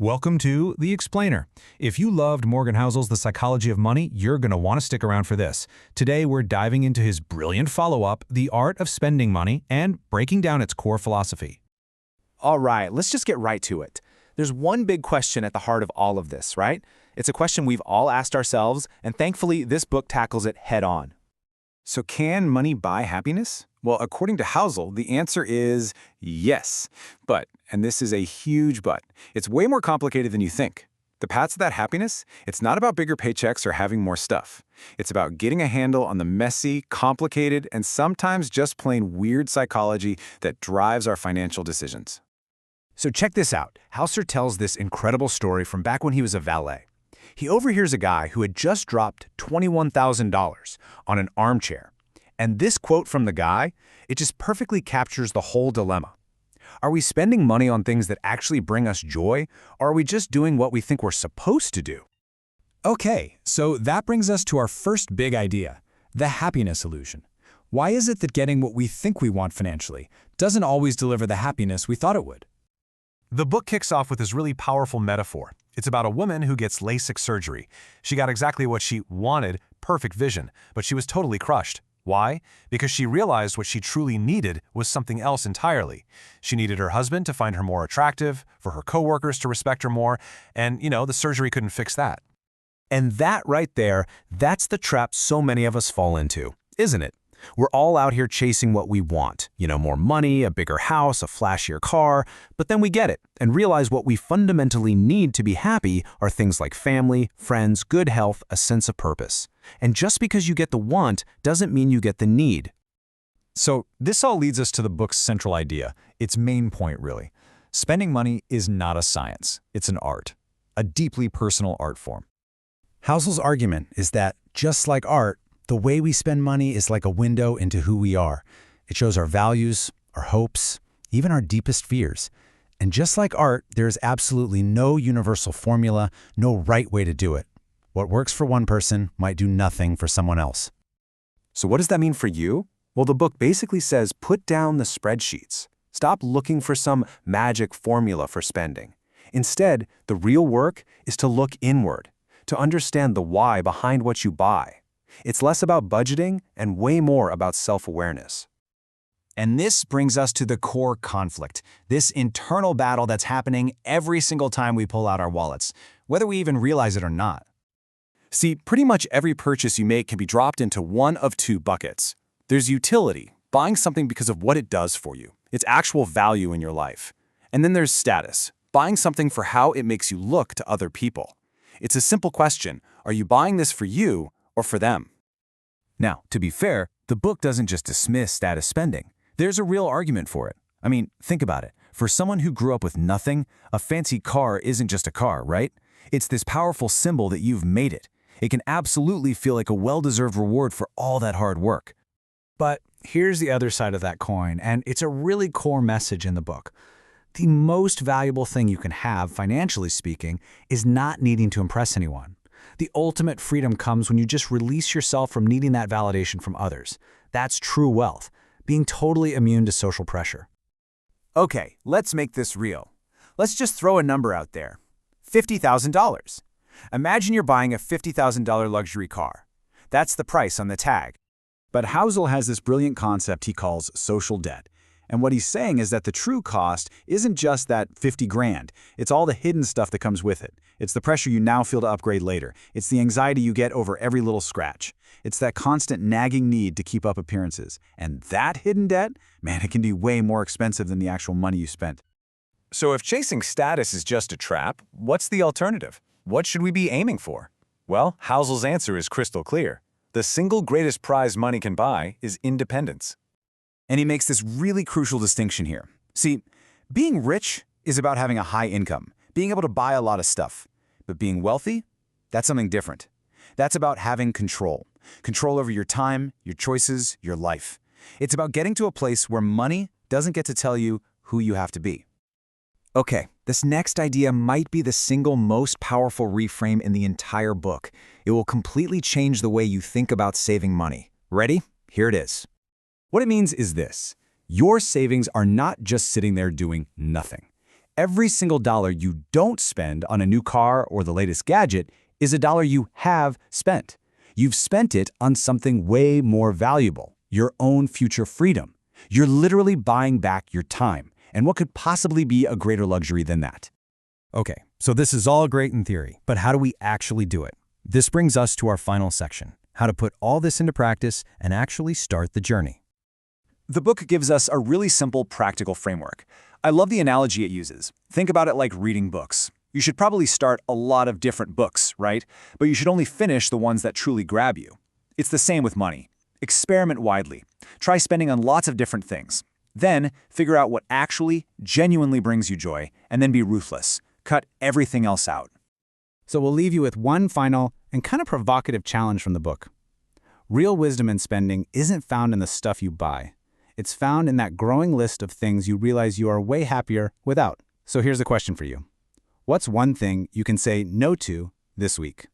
Welcome to The Explainer. If you loved Morgan Housel's The Psychology of Money, you're going to want to stick around for this. Today, we're diving into his brilliant follow-up, The Art of Spending Money, and breaking down its core philosophy. All right, let's just get right to it. There's one big question at the heart of all of this, right? It's a question we've all asked ourselves, and thankfully, this book tackles it head-on. So can money buy happiness? Well, according to Housel, the answer is yes. But, and this is a huge but, it's way more complicated than you think. The path to that happiness, it's not about bigger paychecks or having more stuff. It's about getting a handle on the messy, complicated, and sometimes just plain weird psychology that drives our financial decisions. So check this out. Hauser tells this incredible story from back when he was a valet. He overhears a guy who had just dropped $21,000 on an armchair. And this quote from the guy, it just perfectly captures the whole dilemma. Are we spending money on things that actually bring us joy, or are we just doing what we think we're supposed to do? Okay, so that brings us to our first big idea, the happiness illusion. Why is it that getting what we think we want financially doesn't always deliver the happiness we thought it would? The book kicks off with this really powerful metaphor. It's about a woman who gets LASIK surgery. She got exactly what she wanted, perfect vision, but she was totally crushed. Why? Because she realized what she truly needed was something else entirely. She needed her husband to find her more attractive, for her coworkers to respect her more, and, the surgery couldn't fix that. And that right there, that's the trap so many of us fall into, isn't it? We're all out here chasing what we want, more money, a bigger house, a flashier car, but then we get it and realize what we fundamentally need to be happy are things like family, friends, good health, a sense of purpose. And just because you get the want doesn't mean you get the need. So this all leads us to the book's central idea, its main point really. Spending money is not a science, it's an art, a deeply personal art form. Housel's argument is that, just like art, the way we spend money is like a window into who we are. It shows our values, our hopes, even our deepest fears. And just like art, there is absolutely no universal formula, no right way to do it. What works for one person might do nothing for someone else. So what does that mean for you? Well, the book basically says put down the spreadsheets. Stop looking for some magic formula for spending. Instead, the real work is to look inward, to understand the why behind what you buy. It's less about budgeting and way more about self-awareness. And this brings us to the core conflict, this internal battle that's happening every single time we pull out our wallets, whether we even realize it or not. See, pretty much every purchase you make can be dropped into one of two buckets. There's utility, buying something because of what it does for you, its actual value in your life. And then there's status, buying something for how it makes you look to other people. It's a simple question, are you buying this for you or for them? Now, to be fair, the book doesn't just dismiss status spending. There's a real argument for it. I mean, think about it. For someone who grew up with nothing, a fancy car isn't just a car, right? It's this powerful symbol that you've made it. It can absolutely feel like a well-deserved reward for all that hard work. But here's the other side of that coin, and it's a really core message in the book. The most valuable thing you can have, financially speaking, is not needing to impress anyone. The ultimate freedom comes when you just release yourself from needing that validation from others. That's true wealth, being totally immune to social pressure. Okay, let's make this real. Let's just throw a number out there. $50,000. Imagine you're buying a $50,000 luxury car. That's the price on the tag. But Housel has this brilliant concept he calls social debt. And what he's saying is that the true cost isn't just that 50 grand. It's all the hidden stuff that comes with it. It's the pressure you now feel to upgrade later. It's the anxiety you get over every little scratch. It's that constant nagging need to keep up appearances. And that hidden debt, man, it can be way more expensive than the actual money you spent. So if chasing status is just a trap, what's the alternative? What should we be aiming for? Well, Housel's answer is crystal clear. The single greatest prize money can buy is independence. And he makes this really crucial distinction here. See, being rich is about having a high income, being able to buy a lot of stuff. But being wealthy, that's something different. That's about having control. Control over your time, your choices, your life. It's about getting to a place where money doesn't get to tell you who you have to be. Okay, this next idea might be the single most powerful reframe in the entire book. It will completely change the way you think about saving money. Ready? Here it is. What it means is this. Your savings are not just sitting there doing nothing. Every single dollar you don't spend on a new car or the latest gadget is a dollar you have spent. You've spent it on something way more valuable, your own future freedom. You're literally buying back your time. And what could possibly be a greater luxury than that? Okay, so this is all great in theory, but how do we actually do it? This brings us to our final section, how to put all this into practice and actually start the journey. The book gives us a really simple, practical framework. I love the analogy it uses. Think about it like reading books. You should probably start a lot of different books, right? But you should only finish the ones that truly grab you. It's the same with money. Experiment widely. Try spending on lots of different things. Then, figure out what actually, genuinely brings you joy, and then be ruthless. Cut everything else out. So we'll leave you with one final and kind of provocative challenge from the book. Real wisdom in spending isn't found in the stuff you buy. It's found in that growing list of things you realize you are way happier without. So here's a question for you. What's one thing you can say no to this week?